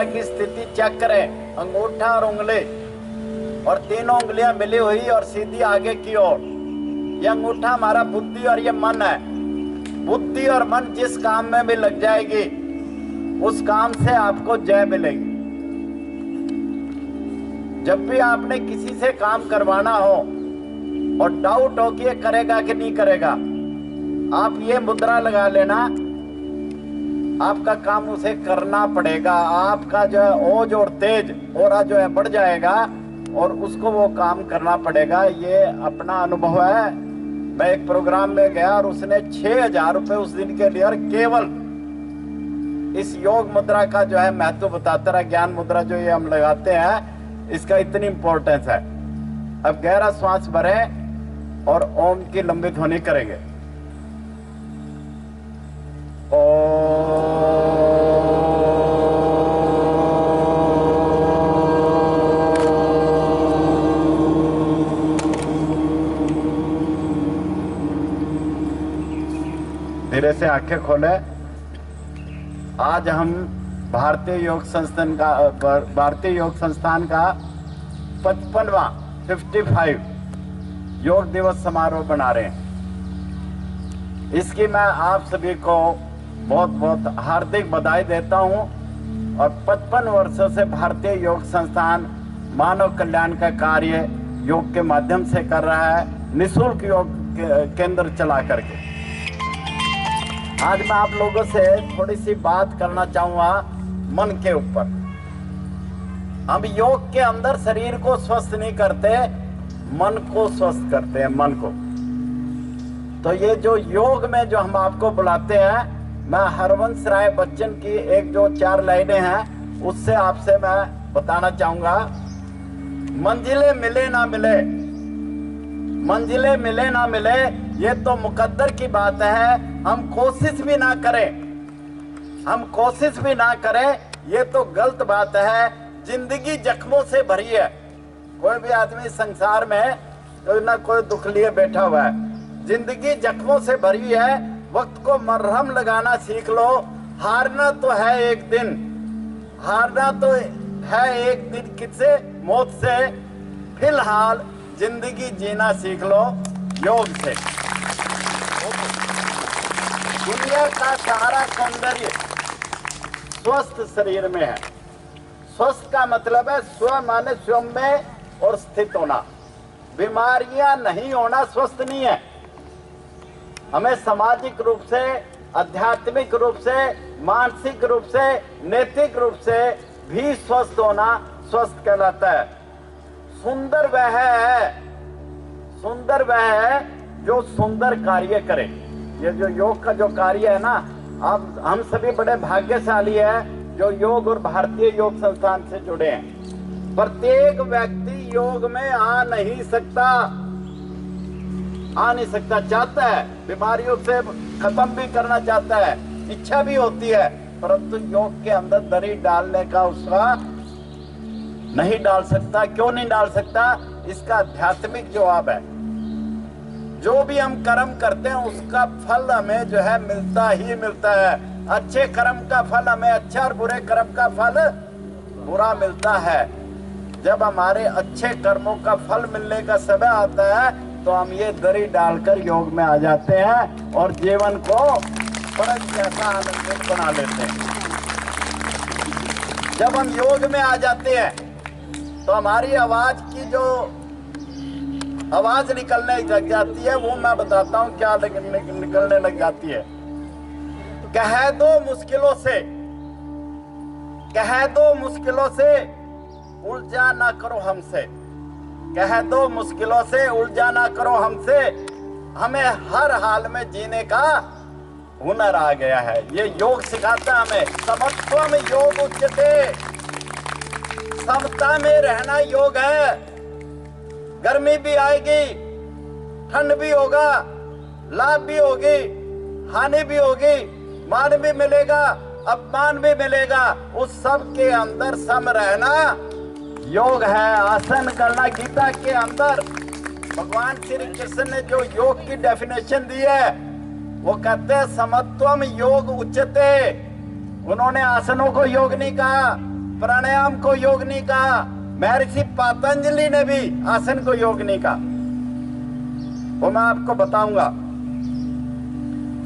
मुद्रा की स्थिति चेक करें, अंगूठा और उंगली और तीनों उंगलियां मिली हुई और सीधी आगे की ओर। ये अंगूठा हमारा बुद्धि और ये मन है। बुद्धि और मन जिस काम में भी लग जाएगी उस काम से आपको जय मिलेगी। जब भी आपने किसी से काम करवाना हो और डाउट हो कि ये करेगा कि नहीं करेगा, आप ये मुद्रा लगा लेना, आपका काम उसे करना पड़ेगा। आपका जो है ओज और तेज ओरा जो है बढ़ जाएगा और उसको वो काम करना पड़ेगा। ये अपना अनुभव है। मैं एक प्रोग्राम में गया और उसने 6,000 रुपए उस दिन के लिए केवल इस योग मुद्रा का जो है महत्व बताता रहा। ज्ञान मुद्रा जो ये हम लगाते हैं इसका इतनी इंपॉर्टेंस है। अब गहरा श्वास भरें और ओम की लंबी ध्वनि करेंगे। धीरे से आंखें खोले। आज हम भारतीय योग संस्थान का 55वां 55 योग दिवस समारोह बना रहे हैं। इसकी मैं आप सभी को बहुत बहुत हार्दिक बधाई देता हूं। और 55 वर्षों से भारतीय योग संस्थान मानव कल्याण का कार्य योग के माध्यम से कर रहा है, निःशुल्क योग केंद्र चला करके। आज मैं आप लोगों से थोड़ी सी बात करना चाहूंगा मन के ऊपर। हम योग के अंदर शरीर को स्वस्थ नहीं करते, मन को स्वस्थ करते हैं, मन को। तो ये जो योग में जो हम आपको बुलाते हैं, मैं हरवंश राय बच्चन की एक जो 4 लाइनें हैं उससे आपसे मैं बताना चाहूंगा। मंजिलें मिले ना मिले, मंजिलें मिले ना मिले, ये तो मुकद्दर की बात है। हम कोशिश भी ना करें, हम कोशिश भी ना करें, ये तो गलत बात है। जिंदगी जख्मों से भरी है। कोई भी आदमी संसार में कोई ना कोई दुख लिए बैठा हुआ है। जिंदगी जख्मों से भरी है। वक्त को मरहम लगाना सीख लो। हारना तो है एक दिन, हारना तो है एक दिन किससे? मौत से। फिलहाल जिंदगी जीना सीख लो योग से। दुनिया का सारा सौंदर्य स्वस्थ शरीर में है। स्वस्थ का मतलब है स्व माने स्वयं में और स्थित होना। बीमारियां नहीं होना स्वस्थ नहीं है। हमें सामाजिक रूप से, आध्यात्मिक रूप से, मानसिक रूप से, नैतिक रूप से भी स्वस्थ होना स्वस्थ कहलाता है। सुंदर वह है, सुंदर वह है जो सुंदर कार्य करे। ये जो योग का जो कार्य है ना, अब हम सभी बड़े भाग्यशाली है जो योग और भारतीय योग संस्थान से जुड़े हैं। प्रत्येक व्यक्ति योग में आ नहीं सकता, चाहता है, बीमारियों से खत्म भी करना चाहता है, इच्छा भी होती है, परंतु योग के अंदर दरी डालने का उसका नहीं डाल सकता। क्यों नहीं डाल सकता? इसका आध्यात्मिक जवाब है। जो भी हम कर्म करते हैं उसका फल हमें जो है मिलता ही मिलता है। अच्छे कर्म का फल हमें अच्छा और बुरे कर्म का फल बुरा मिलता है। जब हमारे अच्छे कर्मों का फल मिलने का समय आता है तो हम ये दरी डालकर योग में आ जाते हैं और जीवन को बड़ा कैसा आनंदित बना लेते हैं। जब हम योग में आ जाते हैं तो हमारी आवाज की जो आवाज निकलने लग जाती है वो मैं बताता हूँ क्या निकलने लग जाती है। कह दो मुश्किलों से, कह दो मुश्किलों से, उलझा ना करो हमसे। कह दो मुश्किलों से, उलझा ना करो हमसे। हमें हर हाल में जीने का हुनर आ गया है। ये योग सिखाता हमें। समत्वम योग उच्यते, समता में रहना योग है। गर्मी भी आएगी, ठंड भी होगा, लाभ भी होगी, हानि भी होगी, मान भी मिलेगा, अपमान भी मिलेगा। उस सब के अंदर सम रहना योग है। आसन करना, गीता के अंदर भगवान श्री कृष्ण ने जो योग की डेफिनेशन दी है वो कहते हैं समत्वम योग उच्यते। उन्होंने आसनों को योग नहीं कहा, प्राणायाम को योग नहीं कहा, महर्षि पतंजलि ने भी आसन को योग नहीं कहा। वो मैं आपको बताऊंगा।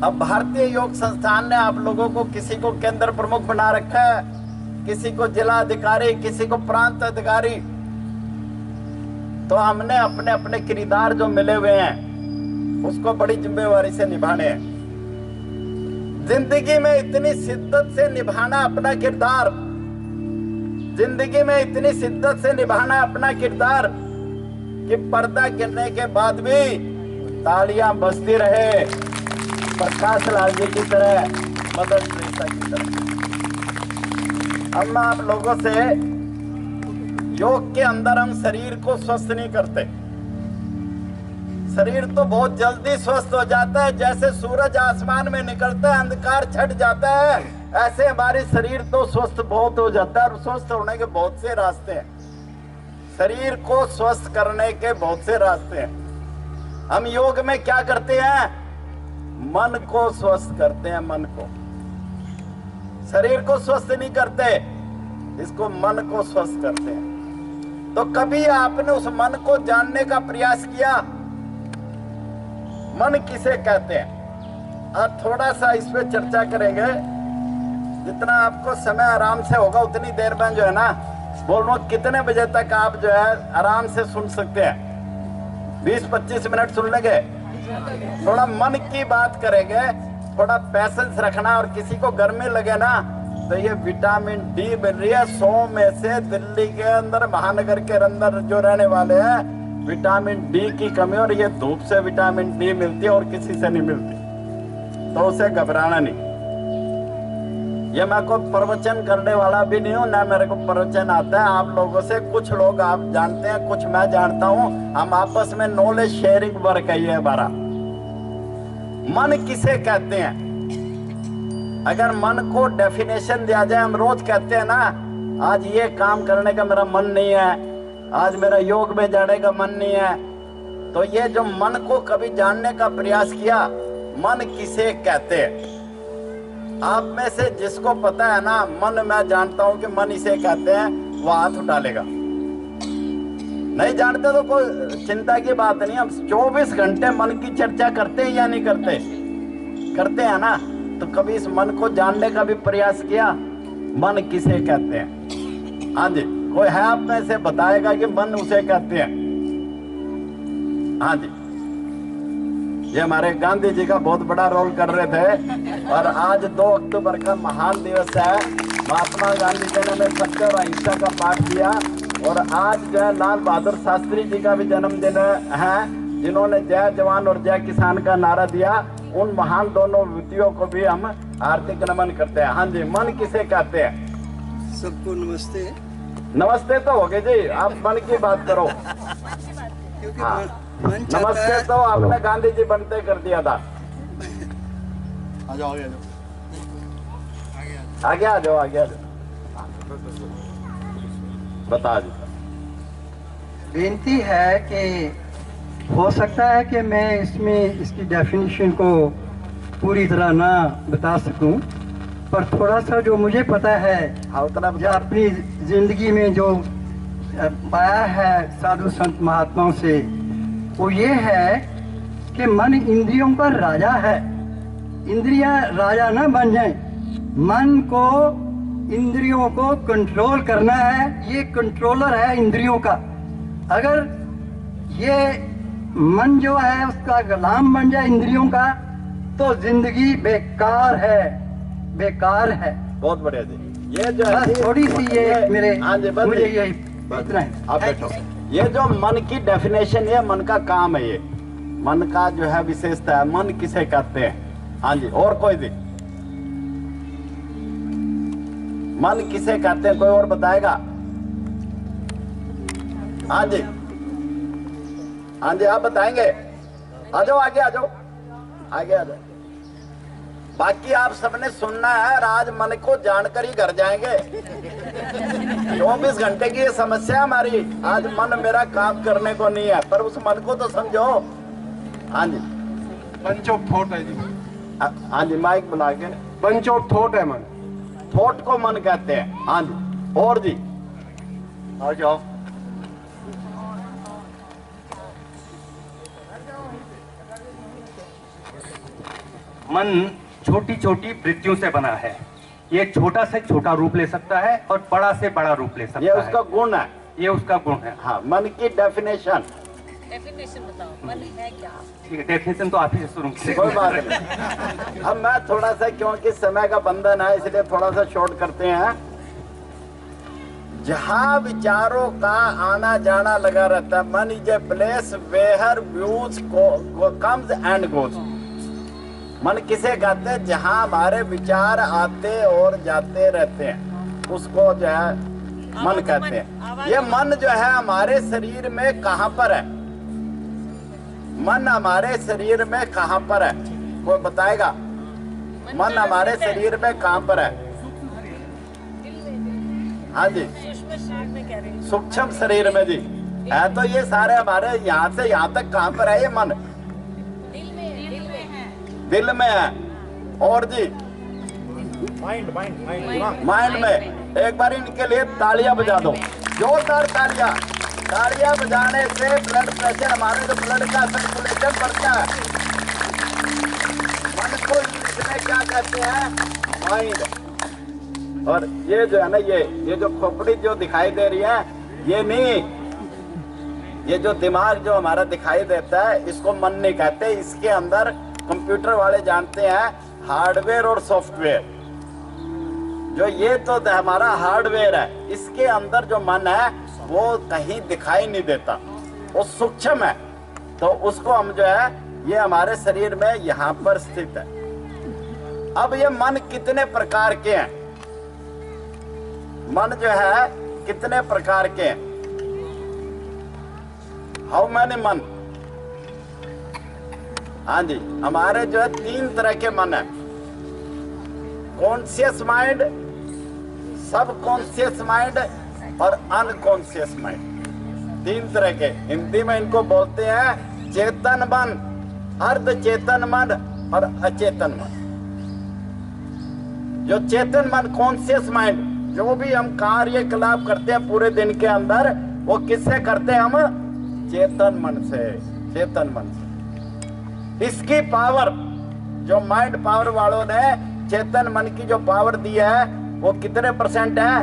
अब भारतीय योग संस्थान ने आप लोगों को किसी को केंद्र प्रमुख बना रखा है, किसी को जिला अधिकारी, किसी को प्रांत अधिकारी। तो हमने अपने अपने किरदार जो मिले हुए हैं उसको बड़ी जिम्मेवारी से निभाने हैं। जिंदगी में इतनी शिद्दत से निभाना अपना किरदार, जिंदगी में इतनी शिद्दत से निभाना अपना किरदार कि पर्दा गिरने के बाद भी तालियां बजती रहे, प्रकाश लाल जी की तरह, मदर टेरेसा की तरह। अब मैं आप लोगों से, योग के अंदर हम शरीर को स्वस्थ नहीं करते। शरीर तो बहुत जल्दी स्वस्थ हो जाता है, जैसे सूरज आसमान में निकलता है अंधकार छट जाता है, ऐसे हमारे शरीर तो स्वस्थ बहुत हो जाता है। और स्वस्थ होने के बहुत से रास्ते हैं, शरीर को स्वस्थ करने के बहुत से रास्ते हैं। हम योग में क्या करते हैं? मन को स्वस्थ करते हैं, मन को। शरीर को स्वस्थ नहीं करते, इसको मन को स्वस्थ करते हैं। तो कभी आपने उस मन को जानने का प्रयास किया? मन किसे कहते हैं? आज थोड़ा सा इस पे चर्चा करेंगे। जितना आपको समय आराम से होगा उतनी देर में जो है ना, बोल रहा हूं कितने बजे तक आप जो है आराम से सुन सकते हैं? 20-25 मिनट सुन लेंगे। थोड़ा मन की बात करेंगे, थोड़ा पैसेंस रखना। और किसी को गर्मी लगे ना तो ये विटामिन डी मिल रही है 100 में से। दिल्ली के अंदर, महानगर के अंदर जो रहने वाले हैं, विटामिन डी की कमी, और ये धूप से विटामिन डी मिलती है और किसी से नहीं मिलती, तो उसे घबराना नहीं। ये मैं कोई प्रवचन करने वाला भी नहीं हूँ, ना मेरे को प्रवचन आता है। आप लोगों से कुछ लोग आप जानते हैं, कुछ मैं जानता हूँ। हम आपस में नॉलेज शेयरिंग वर्क है ये हमारा। मन किसे कहते हैं? अगर मन को डेफिनेशन दिया जाए, हम रोज कहते हैं ना, आज ये काम करने का मेरा मन नहीं है, आज मेरा योग में जाने का मन नहीं है। तो ये जो मन को कभी जानने का प्रयास किया, मन किसे कहते हैं? आप में से जिसको पता है ना, मन मैं जानता हूं कि मन इसे कहते हैं, वो हाथ उठा लेगा। नहीं जानते तो कोई चिंता की बात नहीं। हम 24 घंटे मन की चर्चा करते हैं या नहीं करते? करते हैं ना। तो कभी इस मन को जानने का भी प्रयास किया? मन किसे कहते हैं? हाँ जी, कोई है आप में से बताएगा कि मन उसे कहते हैं? हाँ जी, ये हमारे गांधी जी का बहुत बड़ा रोल कर रहे थे। और आज 2 अक्टूबर का महान दिवस है। महात्मा गांधी जी ने सत्य और अहिंसा का पाठ दिया। और आज जो है लाल बहादुर शास्त्री जी का भी जन्मदिन है, जिन्होंने जय जवान और जय किसान का नारा दिया। उन महान दोनों व्यक्तियों को भी हम हार्दिक नमन करते हैं। हाँ जी, मन किसे कहते हैं? सबको नमस्ते। नमस्ते तो हो गए जी, आप मन की बात करो। क्योंकि हाँ, मन चाहता नमस्ते है। तो आपने गांधी जी बनते कर दिया था। आ जाओ, आगे आ जाओ, आगे आ जाओ। बता जी। बेनती है कि हो सकता है कि मैं इसमें इसकी डेफिनेशन को पूरी तरह ना बता सकूं, पर थोड़ा सा जो मुझे पता है, हाँ उतना जो अपनी जिंदगी में जो पाया है साधु संत महात्माओं से, वो ये है कि मन इंद्रियों का राजा है। इंद्रियां राजा ना बन जाए, मन को, इंद्रियों को कंट्रोल करना है। ये कंट्रोलर है इंद्रियों का। अगर ये मन जो है उसका गुलाम बन जाए इंद्रियों का, तो जिंदगी बेकार है, बेकार है। बहुत बढ़िया जी। ये जो है थोड़ी सी ये मेरे, हाँ जी, बस मुझे यही इतना है। आप बैठो। ये जो मन की डेफिनेशन है, मन का काम है, ये मन का जो है विशेषता है। मन किसे कहते हैं? हाँ जी, और कोई भी मन किसे कहते हैं? कोई और बताएगा? हाँ जी, हाँ जी, आप बताएंगे? आ जाओ, आगे आ जाओ, आगे आ जाओ। बाकी आप सबने सुनना है। आज मन को जानकर ही घर जाएंगे। 24 घंटे की ये समस्या हमारी। आज मन मेरा काम करने को नहीं है, पर उस मन को तो समझो। हाँ जी, बंच ऑफ थॉट है जी। हाँ जी, माइक बुला के। बंच ऑफ थॉट है मन। थॉट को मन कहते हैं। हाँ जी, और जी आ जाओ। मन छोटी छोटी वृत्तियों से बना है। ये छोटा से छोटा रूप ले सकता है और बड़ा से बड़ा रूप ले सकता ये है। उसका गुण है। ये उसका गुण है। हाँ, मन की डेफिनेशन बताओ मन है क्या? ठीक है, डेफिनेशन तो आप ही से शुरू कीजिए। कोई बात नहीं। अब मैं थोड़ा सा, क्योंकि समय का बंधन है इसलिए थोड़ा सा शॉर्ट करते हैं। जहां विचारों का आना जाना लगा रहता है, man is a place where views comes and goes. मन किसे कहते हैं? जहां हमारे विचार आते और जाते रहते हैं, उसको जो है मन कहते हैं। ये मन जो है हमारे शरीर में कहां पर है? मन हमारे शरीर में कहां पर है? कोई बताएगा? मन हमारे शरीर में कहां पर है? हाँ जी, सूक्ष्म शरीर में जी है। तो ये सारे हमारे यहाँ से यहाँ तक कहां पर है? ये मन दिल में है। और जी माइंड में। एक बार इनके लिए तालियां बजा दो, जोरदार तालियां। तालियां बजाने से ब्लड प्रेशर, हमारे जो ब्लड का सर्कुलेशन बढ़ता है। मन को इंग्लिश में क्या कहते हैं? माइंड। और ये जो है ना, ये जो खोपड़ी जो दिखाई दे रही है, ये नहीं, ये जो दिमाग जो हमारा दिखाई देता है, इसको मन नहीं कहते। इसके अंदर कंप्यूटर वाले जानते हैं हार्डवेयर और सॉफ्टवेयर। जो ये तो हमारा हार्डवेयर है, इसके अंदर जो मन है वो कहीं दिखाई नहीं देता, वो सूक्ष्म है। तो उसको हम जो है, ये हमारे शरीर में यहाँ पर स्थित है। अब ये मन कितने प्रकार के हैं? मन जो है कितने प्रकार के हैं? हाउ मैनी मन? हाँ जी, हमारे जो है 3 तरह के मन है। कॉन्शियस माइंड, सब कॉन्शियस माइंड और अनकॉन्शियस माइंड। 3 तरह के। हिंदी में इनको बोलते हैं चेतन मन, अर्ध चेतन मन और अचेतन मन। जो चेतन मन, कॉन्शियस माइंड, जो भी हम कार्यकलाप करते हैं पूरे दिन के अंदर, वो किससे करते हैं? हम चेतन मन से। चेतन मन से। इसकी पावर, जो माइंड पावर वालों ने चेतन मन की जो पावर दी है, वो कितने परसेंट है?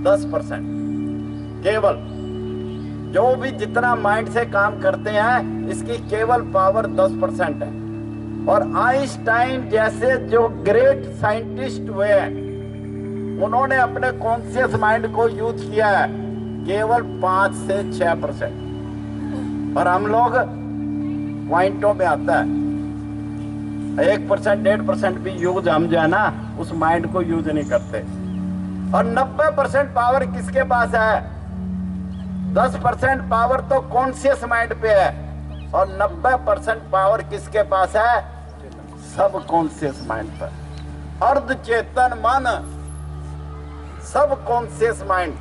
10% केवल। जो भी जितना माइंड से काम करते हैं, इसकी केवल पावर 10% है। और आइंस्टाइन जैसे जो ग्रेट साइंटिस्ट हुए हैं, उन्होंने अपने कॉन्शियस माइंड को यूज किया है केवल 5 से 6%। और हम लोग पॉइंटों में आता है 1%, 1.5% भी यूज हम जो है ना, उस माइंड को यूज नहीं करते। और 90% पावर किसके पास है? 10% पावर तो कॉन्शियस माइंड पे है, और 90% पावर किसके पास है? सब कॉन्शियस माइंड पर। अर्ध चेतन मन, सब कॉन्शियस माइंड।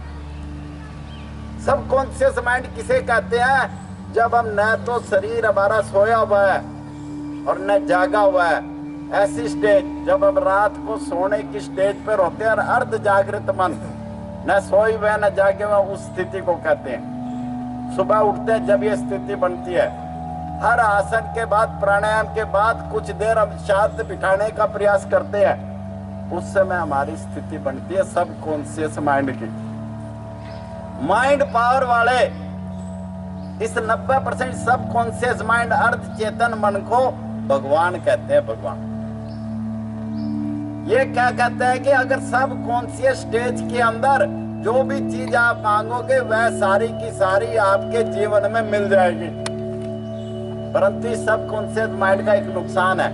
सब कॉन्शियस माइंड किसे कहते हैं? जब हम न तो शरीर हमारा सोया हुआ है और न जागा हुआ है, ऐसी स्टेज, जब हम रात को सोने की स्टेज पर होते हैं, और अर्ध जागृत मन, न सोए हुए न जागे हुए, उस स्थिति को कहते हैं। सुबह उठते हैं जब ये स्थिति बनती है। हर आसन के बाद, प्राणायाम के बाद कुछ देर हम शांत बिठाने का प्रयास करते हैं, उस समय हमारी स्थिति बनती है सब कॉन्शियस माइंड की। माइंड पावर वाले इस 90% सब कॉन्शियस माइंड, अर्ध चेतन मन को भगवान कहते हैं। भगवान ये क्या कहते हैं कि अगर सब कॉन्शियस स्टेज के अंदर जो भी चीज आप मांगोगे, वह सारी की सारी आपके जीवन में मिल जाएगी। परंतु सब कॉन्शियस माइंड का एक नुकसान है,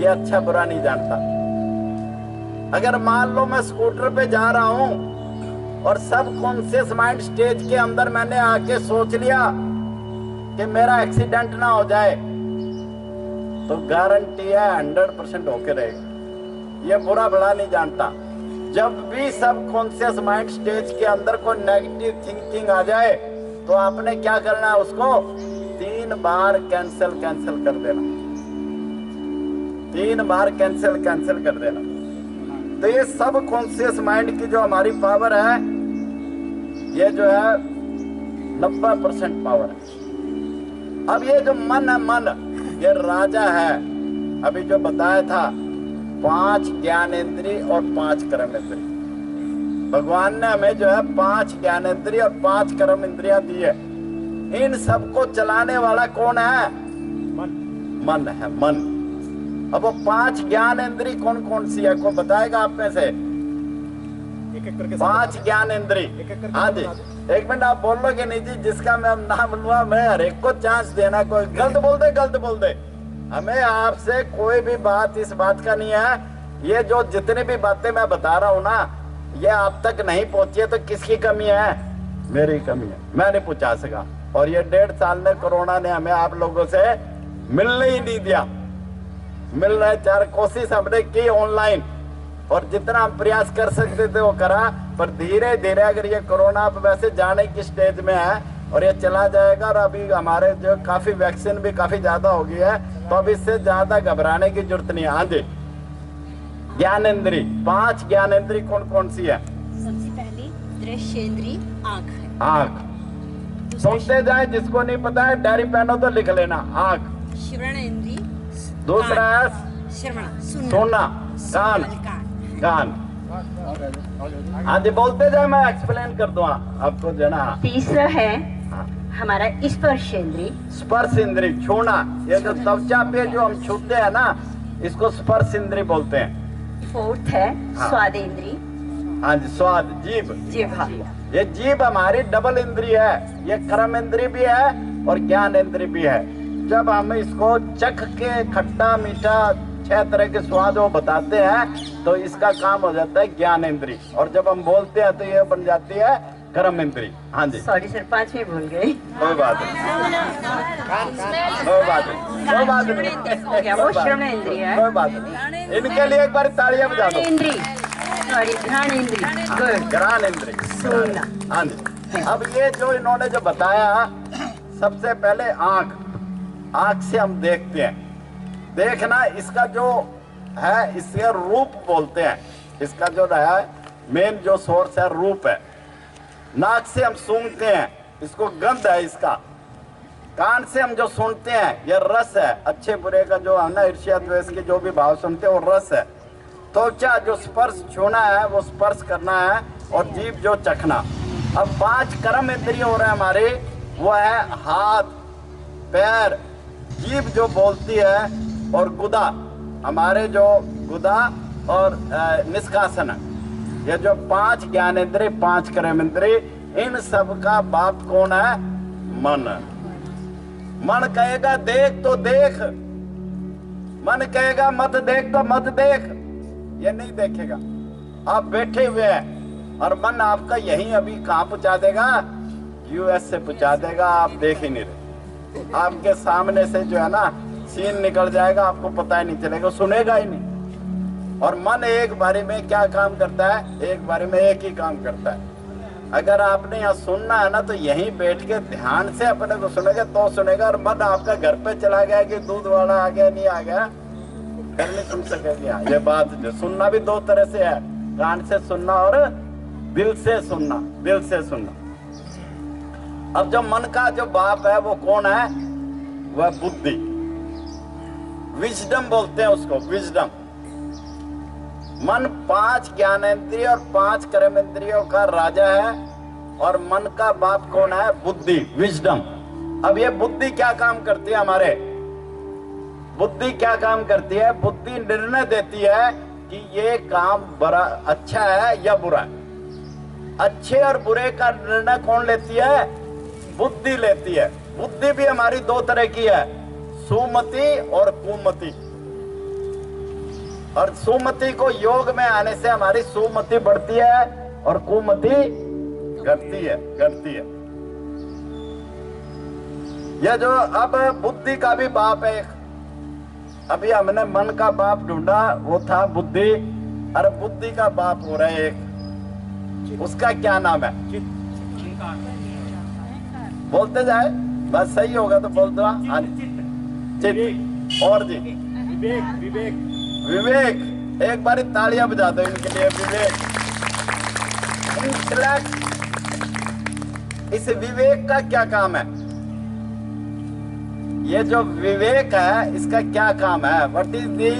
ये अच्छा बुरा नहीं जानता। अगर मान लो मैं स्कूटर पे जा रहा हूं और सब कॉन्शियस माइंड स्टेज के अंदर मैंने आके सोच लिया कि मेरा एक्सीडेंट ना हो जाए, तो गारंटी है 100% होके रहेगा। ये बुरा भला नहीं जानता। जब भी सब कॉन्शियस माइंड स्टेज के अंदर कोई नेगेटिव थिंकिंग आ जाए, तो आपने क्या करना है? उसको 3 बार कैंसिल कर देना। 3 बार कैंसिल कर देना। तो ये सब कॉन्शियस माइंड की जो हमारी पावर है, ये जो है 90% पावर है। अब ये जो मन है, मन ये राजा है। अभी जो बताया था 5 ज्ञानेंद्रिय और 5 कर्मेंद्रिय, भगवान ने हमें जो है 5 ज्ञानेंद्रिय और 5 कर्म इंद्रियां दी है। इन सबको चलाने वाला कौन है? मन है, मन। अब वो 5 ज्ञानेंद्रिय कौन कौन सी है, कौन बताएगा आप में से? 5 ज्ञानेंद्रिय। हाँ जी, एक मिनट आप बोलोगे नहीं जी, जिसका मैं नाम लूंगा मैं हर एक को चांस देना। कोई गलत बोल दे। हमें आपसे कोई भी बात इस बात का नहीं है। ये जो जितनी भी बातें मैं बता रहा हूँ ना, ये आप तक नहीं पहुंची है तो किसकी कमी है? मेरी कमी है, मैं नहीं पहुंचा सका। और ये 1.5 साल में कोरोना ने हमें आप लोगों से मिलने ही नहीं दिया। मिल रहे 4 कोशिश हमने की ऑनलाइन, और जितना हम प्रयास कर सकते थे वो करा। पर धीरे धीरे अगर ये कोरोना अब वैसे जाने की स्टेज में है और ये चला जाएगा, और अभी हमारे जो काफी वैक्सीन भी काफी ज्यादा हो गई है, तो अब इससे ज्यादा घबराने की जरूरत नहीं है। हाँ जी, ज्ञानेंद्रिय 5 ज्ञानेंद्रिय कौन कौन सी है? सबसे पहली दृश्येंद्रिय आंख है। आंख सुनते जाए, जिसको नहीं पता है डायरी पेन हो तो लिख लेना। आंख। श्रवणेंद्रिय। दूसरा है श्रवण, सुनना, कान। कान। हाँ जी, बोलते जाए, मैं एक्सप्लेन कर दूंगा आपको जो ना। तीसरा है हमारा स्पर्शेंद्रिय। स्पर्श इंद्रिय, छूना। ये जो त्वचा पे जो हम छूते हैं ना, इसको स्पर्श इंद्रिय बोलते हैं। 4th है हाँ। स्वादेंद्रिय। हाँ जी, स्वाद, जीभ। जिह्वा। ये जीभ हमारी डबल इंद्रिय है। ये कर्म इंद्रिय भी है और ज्ञान इंद्रिय भी है। जब हम इसको चख के खट्टा मीठा 6 तरह के स्वाद वो बताते हैं, तो इसका काम हो जाता है ज्ञान इंद्रिय। और जब हम बोलते हैं तो ये बन जाती है कर्म इंद्रिय। हाँ जी, सॉरी सर, 5वीं भूल गई। कोई बात नहीं, कोई बात नहीं, कोई बात नहीं। क्या वो श्रवणेंद्रिय है? कोई बात नहीं। इनके लिए एक बार तालियां बजा दो। इंद्रिय, सॉरी, घ्राणेंद्रिय। गुड। ज्ञान इंद्रिय, सुनना। हाँ जी। अब ये जो इन्होंने जो बताया, सबसे पहले आंख। आंख से हम देखते हैं। देखना, इसका जो है, इसके रूप बोलते हैं। इसका जो है मेन जो सोर्स है, रूप है। नाक से हम सूंघते हैं, इसको गंध है इसका। कान से हम जो सुनते हैं, ये रस है। अच्छे बुरे का जो है ना, ईर्ष्या द्वेष के जो भी भाव सुनते हैं, वो रस है। त्वचा जो स्पर्श छूना है, वो स्पर्श करना है। और जीभ जो चखना। अब 5 कर्म इंद्रिय हो रहे हैं हमारे, वो है हाथ, पैर, जीभ जो बोलती है, और गुदा। हमारे जो गुदा और निष्कासन, ये जो 5 ज्ञानेंद्रिय, 5 कर्मेंद्रिय, इन सब का बाप कौन है? मन। मन कहेगा देख तो देख, मन कहेगा मत देख तो मत देख, ये नहीं देखेगा। आप बैठे हुए हैं और मन आपका यहीं अभी कहाँ पहुंचा देगा? यूएस से पहुंचा देगा। आप देख ही नहीं रहे, आपके सामने से जो है ना सीन निकल जाएगा, आपको पता ही नहीं चलेगा, सुनेगा ही नहीं। और मन एक बारी में क्या काम करता है? एक बारी में एक ही काम करता है। अगर आपने यहाँ सुनना है ना, तो यहीं बैठ के ध्यान से अपने को सुनेगा तो सुनेगा। और मन आपका घर पे चला गया कि दूध वाला आ गया, नहीं आ गया, फिर नहीं सुन सकेगा। ये बात जो सुनना भी 2 तरह से है, कान से सुनना और दिल से सुनना। दिल से सुनना। अब जो मन का जो बाप है, वो कौन है? वह बुद्धि, विजडम बोलते हैं उसको, विजडम। मन 5 ज्ञानेंद्रिय और 5 कर्मेंद्रियों का राजा है। और मन का बाप कौन है? बुद्धि, विजडम। अब ये बुद्धि क्या काम करती है हमारे? बुद्धि क्या काम करती है? बुद्धि निर्णय देती है कि ये काम बड़ा अच्छा है या बुरा है। अच्छे और बुरे का निर्णय कौन लेती है? बुद्धि लेती है। बुद्धि भी हमारी 2 तरह की है, सुमति और कुमति। और सुमति को योग में आने से हमारी सुमति बढ़ती है और कुमति घटती है। यह जो अब बुद्धि का भी बाप है। अभी हमने मन का बाप ढूंढा, वो था बुद्धि। अरे बुद्धि का बाप हो रहा है एक, उसका क्या नाम है? बोलते जाए, बस सही होगा तो बोल दो। हाँ, चित्त। और जी, विवेक। एक बार तालियां बजा दो इनके लिए। विवेक, इंटेलेक्ट, इस विवेक का क्या काम है? ये जो विवेक है इसका क्या काम है? What is the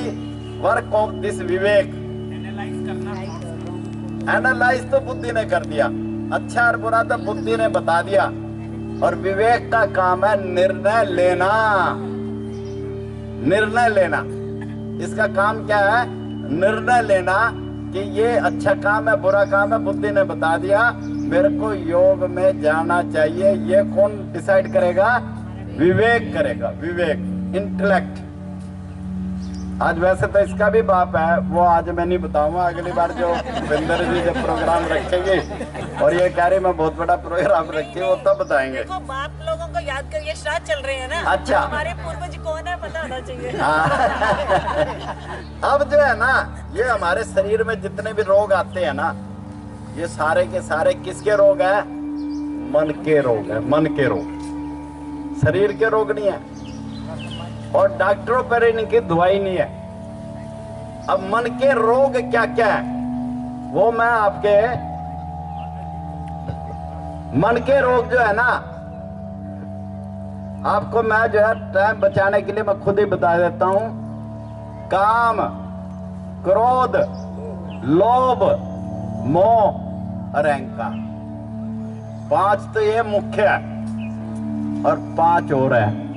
work of this Vivek? Analyse तो बुद्धि ने कर दिया, अच्छा और बुरा तो बुद्धि ने बता दिया, और विवेक का काम है निर्णय लेना। निर्णय लेना, इसका काम क्या है? निर्णय लेना कि ये अच्छा काम है बुरा काम है, बुद्धि ने बता दिया, मेरे को योग में जाना चाहिए। ये कौन डिसाइड करेगा? विवेक करेगा, विवेक, इंटेलेक्ट। आज वैसे तो इसका भी बाप है, वो आज मैं नहीं बताऊंगा, अगली बार जो विंदर जी जब प्रोग्राम रखेंगे और ये कह रही मैं बहुत बड़ा प्रोग्राम रखी वो तब बताएंगे। देखो बाप लोगों को याद करिए, श्राद्ध चल रहे हैं ना। अच्छा। हमारे पूर्वज कौन है पता होना चाहिए। अब जो है ना, ये हमारे शरीर में जितने भी रोग आते हैं ना, ये सारे के सारे किसके रोग है? मन के रोग है, मन के रोग, शरीर के रोग नहीं है। और डॉक्टरों पर इनकी दवाई नहीं है। अब मन के रोग क्या क्या है वो मैं आपके, मन के रोग जो है ना, आपको मैं जो है टाइम बचाने के लिए मैं खुद ही बता देता हूं। काम, क्रोध, लोभ, मोह और अहंकार, 5 तो ये मुख्य है और 5 और है।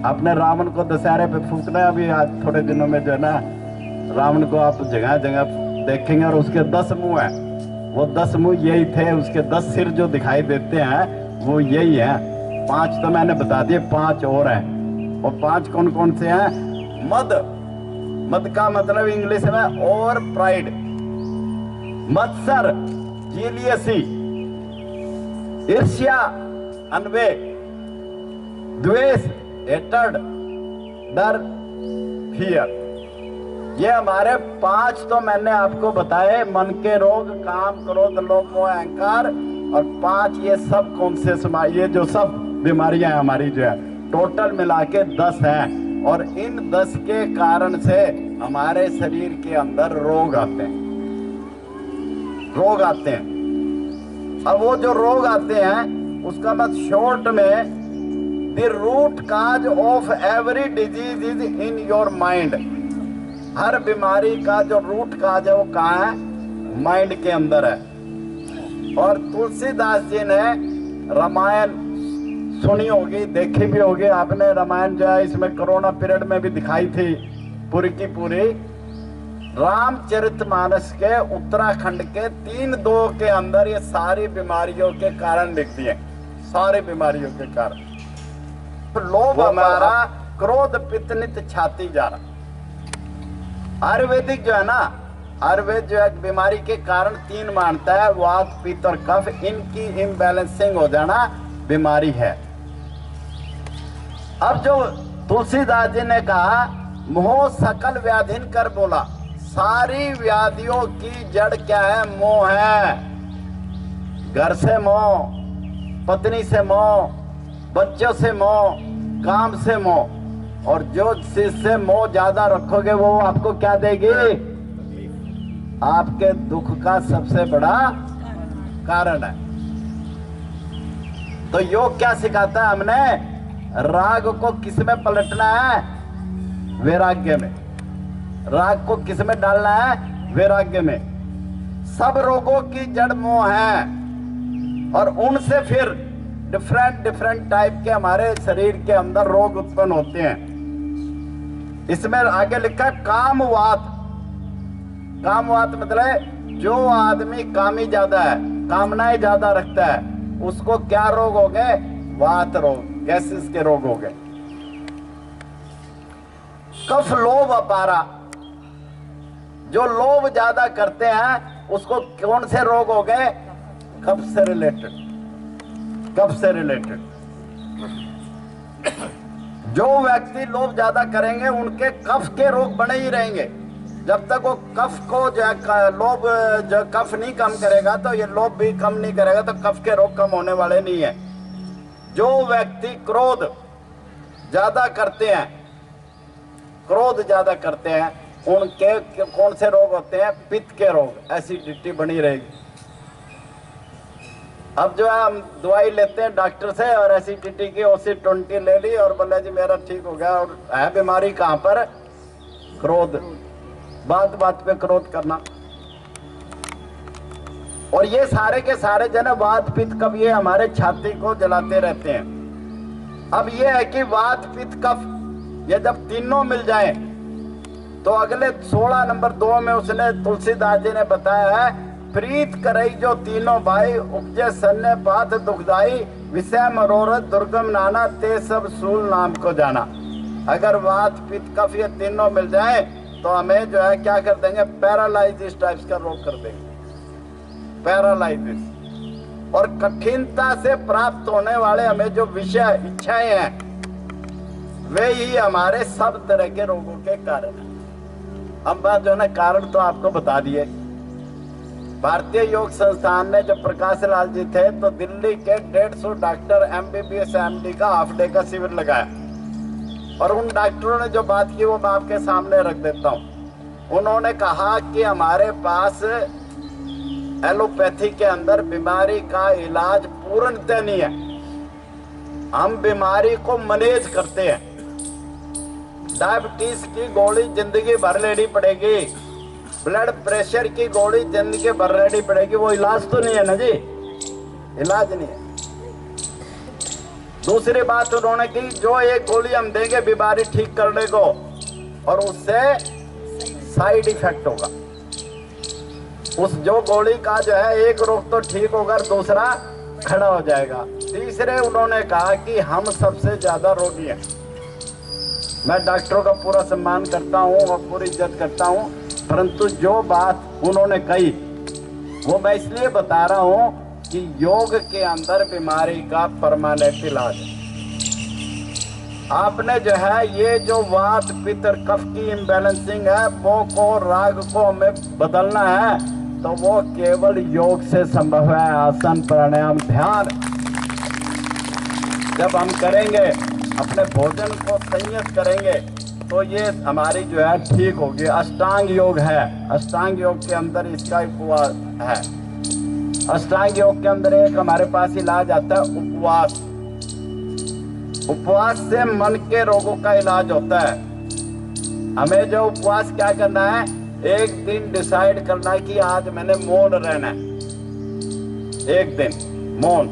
आपने रावण को दशहरे पे फूकना है, अभी आज थोड़े दिनों में जो है ना, रावण को आप जगह जगह देखेंगे और उसके 10 मुंह है। वो 10 मुंह यही थे, उसके 10 सिर जो दिखाई देते हैं वो यही है। 5 तो मैंने बता दिए, 5 और हैं। और 5 कौन कौन से हैं? मद, मद का मतलब इंग्लिश में और प्राइड, मत्सर, जेलियसी, ईर्ष्या, अनवेक, द्वेष, हेटर्ड, डर, फियर। ये हमारे 5 तो मैंने आपको बताए, मन के रोग, काम, क्रोध, लोभ, मोह, अहंकार। और 5 ये सब कौन से ये जो सब बीमारियां हैं हमारी जो है, टोटल मिला के 10 हैं। और इन 10 के कारण से हमारे शरीर के अंदर रोग आते हैं, रोग आते हैं। अब वो जो रोग आते हैं उसका मैं शॉर्ट में, The root cause of every disease is in your mind। हर बीमारी का जो रूट काज है वो कहाँ है? माइंड के अंदर है। और तुलसीदास जी ने रामायण सुनी होगी, देखी भी होगी आपने। रामायण जो है इसमें कोरोना पीरियड में भी दिखाई थी पूरी की पूरी। रामचरितमानस के उत्तराखंड के 3-2 के अंदर ये सारी बीमारियों के कारण लिख दिए, सारी बीमारियों के कारण। लोभ हमारा, क्रोध पितनित छाती जा रहा। आयुर्वेदिक जो है ना, आयुर्वेद जो है बीमारी के कारण 3 मानता है, वात, पित्त और कफ। इनकी इम्बैलेंसिंग हो जाना बीमारी है। अब जो तुलसीदास जी ने कहा, मोह सकल व्याधिन कर बोला, सारी व्याधियों की जड़ क्या है? मोह है। घर से मोह, पत्नी से मोह, बच्चों से मोह, काम से मोह। और जो चीज से मोह ज्यादा रखोगे वो आपको क्या देगी? आपके दुख का सबसे बड़ा कारण है। तो योग क्या सिखाता है हमने? राग को किस में पलटना है? वैराग्य में। राग को किस में डालना है? वैराग्य में। सब रोगों की जड़ मोह है और उनसे फिर डिफरेंट टाइप के हमारे शरीर के अंदर रोग उत्पन्न होते हैं। इसमें आगे लिखा कामवात। कामवात मतलब जो आदमी कामी ज्यादा है, कामनाएं ज्यादा रखता है, उसको क्या रोग हो गए? वात रोग, गैसेस के रोग हो गए। कफ लोभ अपारा, जो लोभ ज्यादा करते हैं उसको कौन से रोग हो गए? कफ से रिलेटेड, कफ से रिलेटेड। जो व्यक्ति लोभ ज्यादा करेंगे उनके कफ के रोग बने ही रहेंगे। जब तक वो कफ को लोभ जो कफ नहीं कम करेगा तो ये लोभ भी कम नहीं करेगा, तो कफ के रोग कम होने वाले नहीं है। जो व्यक्ति क्रोध ज्यादा करते हैं, क्रोध ज्यादा करते हैं, उनके कौन से रोग होते हैं? पित्त के रोग, एसिडिटी बनी रहेगी। अब जो है हम दवाई लेते हैं डॉक्टर से और एसिडिटी की OC20 ले ली और बोला जी मेरा ठीक हो गया। और है बीमारी कहाँ पर? क्रोध, बात बात पे क्रोध करना। और ये सारे के सारे जन वात पित्त कफ ये हमारे छाती को जलाते रहते हैं। अब ये है कि वात पित्त कफ ये जब तीनों मिल जाए तो अगले 16 नंबर 2 में उसने तुलसीदास जी ने बताया है, प्रीत करई जो तीनों भाई, उपजे सन्ने पात दुखदाई, विषय मनोरथ दुर्गम नाना, ते सब सूल नाम को जाना। अगर वात पित्त कफ ये तीनों मिल जाए तो हमें जो है क्या कर देंगे? पैरालाइजिस टाइप्स का रोग कर देंगे, पैरालाइजिस। और कठिनता से प्राप्त होने वाले हमें जो विषय इच्छाएं हैं वे ही हमारे सब तरह के रोगों के कारण है। अब बात जो है ना, कारण तो आपको बता दिए। भारतीय योग संस्थान ने जब प्रकाश लाल जी थे तो दिल्ली के 150 डॉक्टर MBBS MD का हाफ डे का शिविर लगाया और उन डॉक्टरों ने जो बात की वो मैं आपके सामने रख देता हूं। उन्होंने कहा कि हमारे पास एलोपैथी के अंदर बीमारी का इलाज पूर्णतः नहीं है, हम बीमारी को मैनेज करते हैं। डायबिटीज की गोली जिंदगी भर लेनी पड़ेगी, ब्लड प्रेशर की गोली जिंदगी भर लेनी पड़ेगी, वो इलाज तो नहीं है ना जी, इलाज नहीं है। दूसरी बात उन्होंने की, जो एक गोली हम देंगे बीमारी ठीक करने को और उससे साइड इफेक्ट होगा, उस जो गोली का जो है एक रोग तो ठीक होगा दूसरा खड़ा हो जाएगा। तीसरे उन्होंने कहा कि हम सबसे ज्यादा रोगी हैं। मैं डॉक्टरों का पूरा सम्मान करता हूं और पूरी इज्जत करता हूं, परंतु जो बात उन्होंने कही वो मैं इसलिए बता रहा हूं कि योग के अंदर बीमारी का परमानेंट इलाज है। आपने जो है ये जो वात पित्त कफ की इम्बैलेंसिंग है वो को राग को हमें बदलना है तो वो केवल योग से संभव है। आसन प्राणायाम ध्यान जब हम करेंगे, अपने भोजन को संयत करेंगे तो ये हमारी जो है ठीक होगी। अष्टांग योग है, अष्टांग योग के अंदर इसका उपवास है। अष्टांग योग के अंदर एक हमारे पास इलाज आता है उपवास। उपवास से मन के रोगों का इलाज होता है। हमें जो उपवास क्या करना है, एक दिन डिसाइड करना है कि आज मैंने मौन रहना है, एक दिन मौन,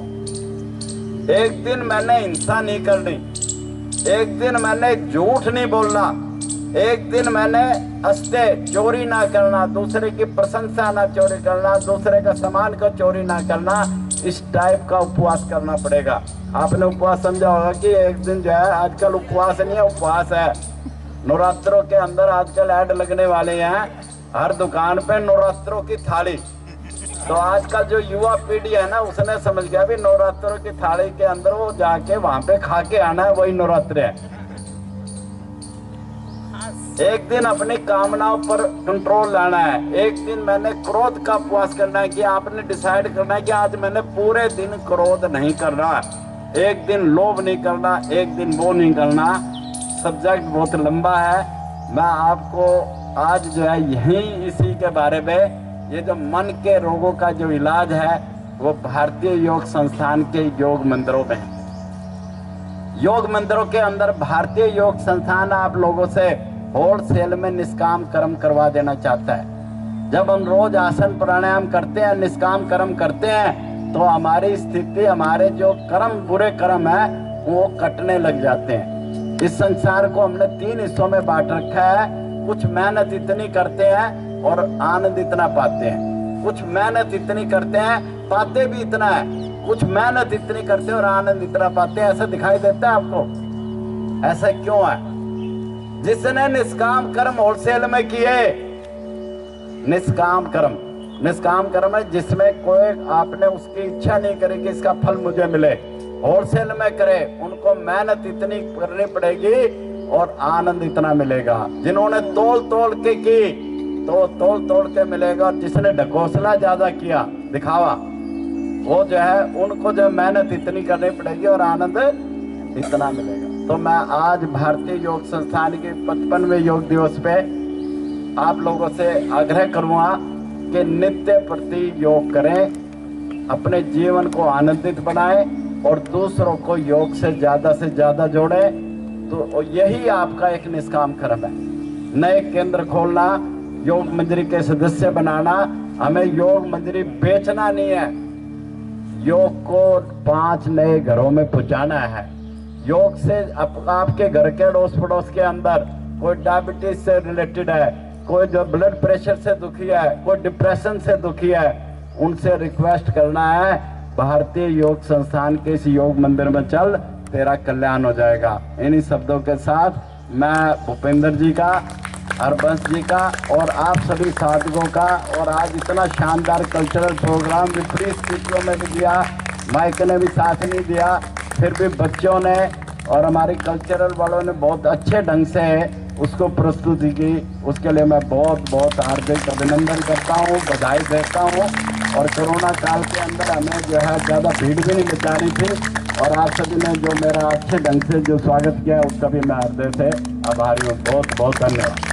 एक दिन मैंने हिंसा नहीं करनी, एक दिन मैंने झूठ नहीं बोलना, एक दिन मैंने हंसते चोरी ना करना, दूसरे की प्रशंसा ना चोरी करना, दूसरे का सामान को चोरी ना करना। इस टाइप का उपवास करना पड़ेगा। आपने उपवास समझा होगा कि एक दिन जो है, आजकल उपवास नहीं है, उपवास है। नवरात्रों के अंदर आजकल ऐड लगने वाले हैं, हर दुकान पे नवरात्रों की थाली। तो आजकल जो युवा पीढ़ी है ना, उसने समझ गया भी नवरात्रों की थाली के अंदर वो जाके वहां पे खा के आना है, वही नवरात्र है। एक दिन अपनी कामनाओं पर कंट्रोल लाना है। एक दिन मैंने क्रोध का उपवास करना है कि आपने डिसाइड करना है कि आज मैंने पूरे दिन क्रोध नहीं करना, एक दिन लोभ नहीं करना, एक दिन वो नहीं करना। सब्जेक्ट बहुत लंबा है, मैं आपको आज जो है यही इसी के बारे में, ये जो मन के रोगों का जो इलाज है वो भारतीय योग संस्थान के योग मंदिरों में है। योग मंदिरों के अंदर भारतीय योग संस्थान आप लोगों से होलसेल में निष्काम कर्म करवा देना चाहता है। जब हम रोज आसन प्राणायाम करते हैं, निष्काम कर्म करते हैं, तो हमारी स्थिति, हमारे जो कर्म, बुरे कर्म है वो कटने लग जाते हैं। इस संसार को हमने 3 हिस्सों में बांट रखा है। कुछ मेहनत इतनी करते हैं और आनंद इतना पाते हैं, कुछ मेहनत इतनी करते हैं पाते भी इतना है, कुछ मेहनत इतनी करते हैं और आनंद इतना पाते हैं। ऐसा दिखाई देता है आपको? ऐसा क्यों है? जिसने निष्काम कर्म होलसेल में किए, निष्काम कर्म है जिसमें कोई आपने उसकी इच्छा नहीं करी कि इसका फल मुझे मिले, होलसेल में करे, उनको मेहनत इतनी करनी पड़ेगी और आनंद इतना मिलेगा। जिन्होंने तोल के की तो तोल के मिलेगा, और जिसने ढकोसला ज्यादा किया, दिखावा, वो जो है उनको जो मेहनत इतनी करनी पड़ेगी और आनंद इतना मिलेगा। तो मैं आज भारतीय योग संस्थान के 55वें योग दिवस पे आप लोगों से आग्रह करूँगा कि नित्य प्रति योग करें, अपने जीवन को आनंदित बनाएं और दूसरों को योग से ज़्यादा जोड़ें। तो यही आपका एक निष्काम कर्म है। नए केंद्र खोलना, योग मंजरी के सदस्य बनाना, हमें योग मंजरी बेचना नहीं है, योग को 5 नए घरों में पहुंचाना है। योग से आपके घर के अड़ोस पड़ोस के अंदर कोई डायबिटीज से रिलेटेड है, कोई जो ब्लड प्रेशर से दुखी है, कोई डिप्रेशन से दुखी है, उनसे रिक्वेस्ट करना है भारतीय योग संस्थान के इस योग मंदिर में चल, तेरा कल्याण हो जाएगा। इन्हीं शब्दों के साथ मैं भूपेंद्र जी का, हरबंश जी का और आप सभी साधकों का, और आज इतना शानदार कल्चरल प्रोग्राम विपरीत स्थितियों में भी दिया, माइक ने भी साथ नहीं दिया, फिर भी बच्चों ने और हमारे कल्चरल वालों ने बहुत अच्छे ढंग से उसको प्रस्तुति की। उसके लिए मैं बहुत बहुत हार्दिक अभिनंदन करता हूँ, बधाई देता हूँ। और कोरोना काल के अंदर हमें जो है ज़्यादा भीड़ भी नहीं बितानी थी, और आप सभी ने जो मेरा अच्छे ढंग से जो स्वागत किया उसका भी मैं हृदय से आभारी हूँ। बहुत बहुत धन्यवाद।